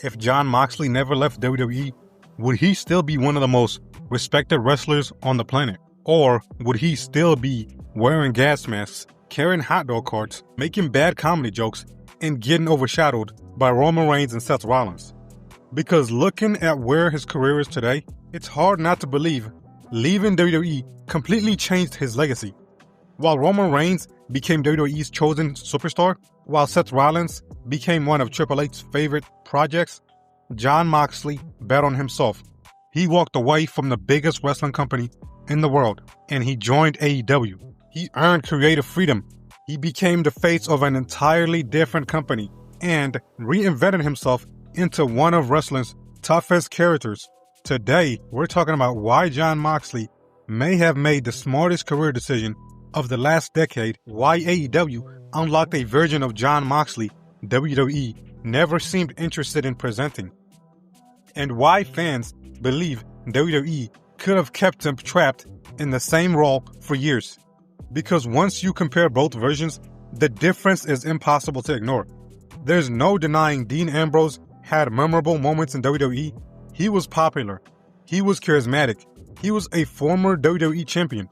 If Jon Moxley never left WWE, would he still be one of the most respected wrestlers on the planet? Or would he still be wearing gas masks, carrying hot dog carts, making bad comedy jokes, and getting overshadowed by Roman Reigns and Seth Rollins? Because looking at where his career is today, it's hard not to believe leaving WWE completely changed his legacy. While Roman Reigns became WWE's chosen superstar, while Seth Rollins became one of Triple H's favorite projects, Jon Moxley bet on himself. He walked away from the biggest wrestling company in the world, and he joined AEW. He earned creative freedom. He became the face of an entirely different company and reinvented himself into one of wrestling's toughest characters. Today, we're talking about why Jon Moxley may have made the smartest career decision of the last decade, why AEW unlocked a version of Jon Moxley WWE never seemed interested in presenting, and why fans believe WWE could have kept him trapped in the same role for years. Because once you compare both versions, the difference is impossible to ignore. There's no denying Dean Ambrose had memorable moments in WWE. He was popular. He was charismatic. He was a former WWE champion.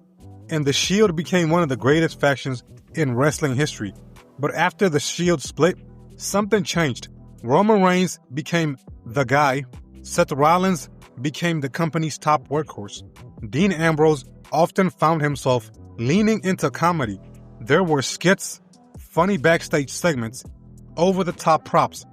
And the Shield became one of the greatest factions in wrestling history. But after the Shield split, something changed. Roman Reigns became the guy. Seth Rollins became the company's top workhorse. Dean Ambrose often found himself leaning into comedy. There were skits, funny backstage segments, over-the-top props,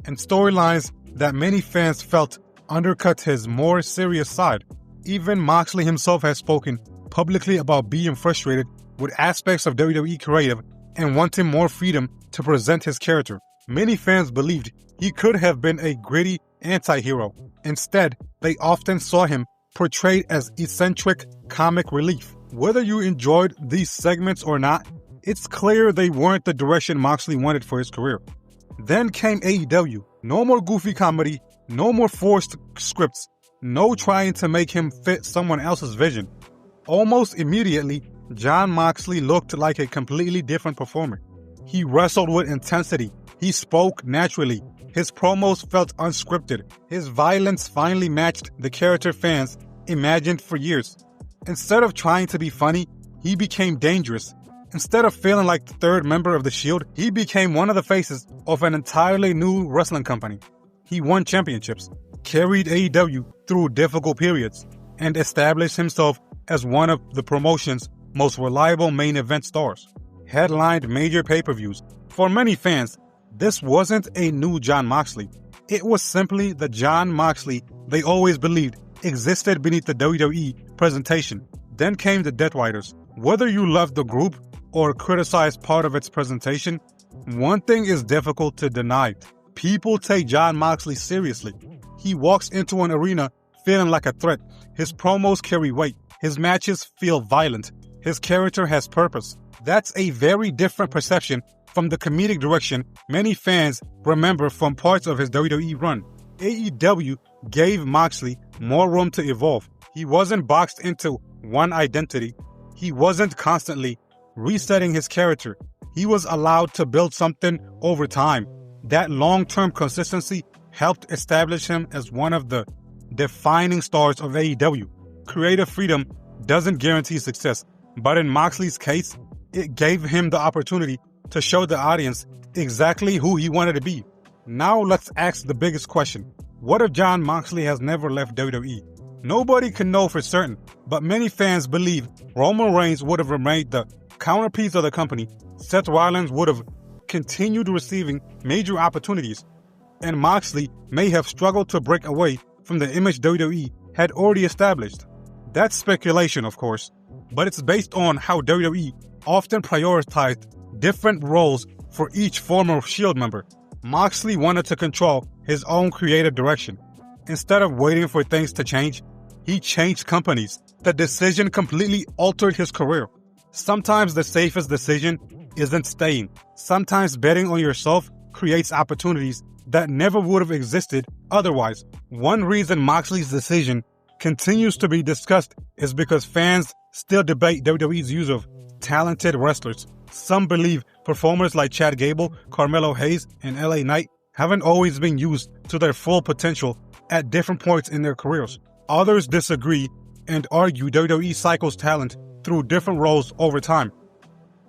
and storylines that many fans felt undercut his more serious side. Even Moxley himself has spoken publicly about being frustrated with aspects of WWE creative and wanting more freedom to present his character. Many fans believed he could have been a gritty anti-hero. Instead, they often saw him portrayed as eccentric comic relief. Whether you enjoyed these segments or not, it's clear they weren't the direction Moxley wanted for his career. Then came AEW. No more goofy comedy, no more forced scripts, no trying to make him fit someone else's vision. Almost immediately, Jon Moxley looked like a completely different performer. He wrestled with intensity. He spoke naturally. His promos felt unscripted. His violence finally matched the character fans imagined for years. Instead of trying to be funny, he became dangerous. Instead of feeling like the third member of the Shield, he became one of the faces of an entirely new wrestling company. He won championships, carried AEW through difficult periods, and established himself as one of the promotion's most reliable main event stars. Headlined major pay-per-views. For many fans, this wasn't a new Jon Moxley. It was simply the Jon Moxley they always believed existed beneath the WWE presentation. Then came the Death Riders. Whether you loved the group or criticized part of its presentation, one thing is difficult to deny. People take Jon Moxley seriously. He walks into an arena feeling like a threat. His promos carry weight. His matches feel violent. His character has purpose. That's a very different perception from the comedic direction many fans remember from parts of his WWE run. AEW gave Moxley more room to evolve. He wasn't boxed into one identity. He wasn't constantly resetting his character. He was allowed to build something over time. That long-term consistency helped establish him as one of the defining stars of AEW. Creative freedom doesn't guarantee success, but in Moxley's case, it gave him the opportunity to show the audience exactly who he wanted to be. Now let's ask the biggest question. What if Jon Moxley has never left WWE? Nobody can know for certain, but many fans believe Roman Reigns would have remained the counterpiece of the company. Seth Rollins would have continued receiving major opportunities, and Moxley may have struggled to break away from the image WWE had already established. That's speculation, of course, but it's based on how WWE often prioritized different roles for each former Shield member. Moxley wanted to control his own creative direction. Instead of waiting for things to change, he changed companies. The decision completely altered his career. Sometimes the safest decision isn't staying. Sometimes betting on yourself creates opportunities that never would have existed otherwise. One reason Moxley's decision continues to be discussed is because fans still debate WWE's use of talented wrestlers. Some believe performers like Chad Gable, Carmelo Hayes, and LA Knight haven't always been used to their full potential at different points in their careers. Others disagree and argue WWE cycles talent through different roles over time.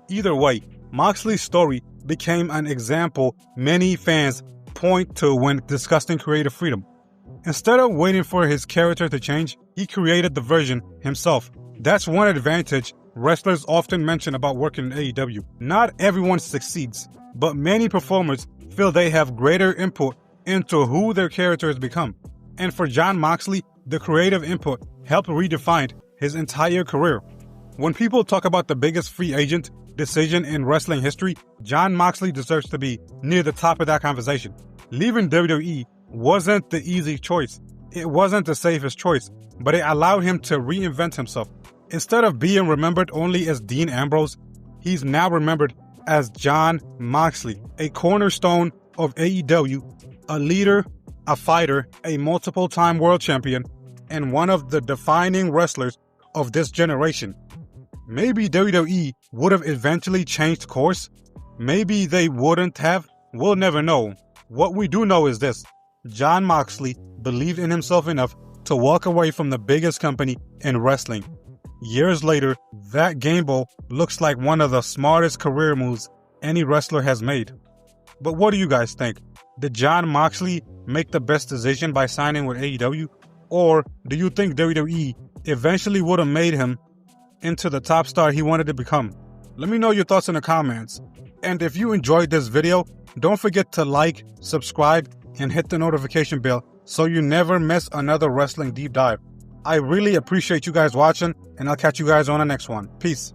Either way, Moxley's story became an example many fans point to when discussing creative freedom. Instead of waiting for his character to change, he created the version himself. That's one advantage wrestlers often mention about working in AEW. Not everyone succeeds, but many performers feel they have greater input into who their characters become. And for Jon Moxley, the creative input helped redefine his entire career. When people talk about the biggest free agent decision in wrestling history, Jon Moxley deserves to be near the top of that conversation. Leaving WWE wasn't the easy choice. It wasn't the safest choice, but it allowed him to reinvent himself. Instead of being remembered only as Dean Ambrose, he's now remembered as Jon Moxley, a cornerstone of AEW, a leader, a fighter, a multiple-time world champion, and one of the defining wrestlers of this generation. Maybe WWE would have eventually changed course. Maybe they wouldn't have. We'll never know. What we do know is this: Jon Moxley believed in himself enough to walk away from the biggest company in wrestling. Years later, that gamble looks like one of the smartest career moves any wrestler has made. But what do you guys think? Did Jon Moxley make the best decision by signing with AEW? Or do you think WWE eventually would have made him into the top star he wanted to become? Let me know your thoughts in the comments. And if you enjoyed this video, don't forget to like, subscribe, and hit the notification bell so you never miss another wrestling deep dive. I really appreciate you guys watching, and I'll catch you guys on the next one. Peace.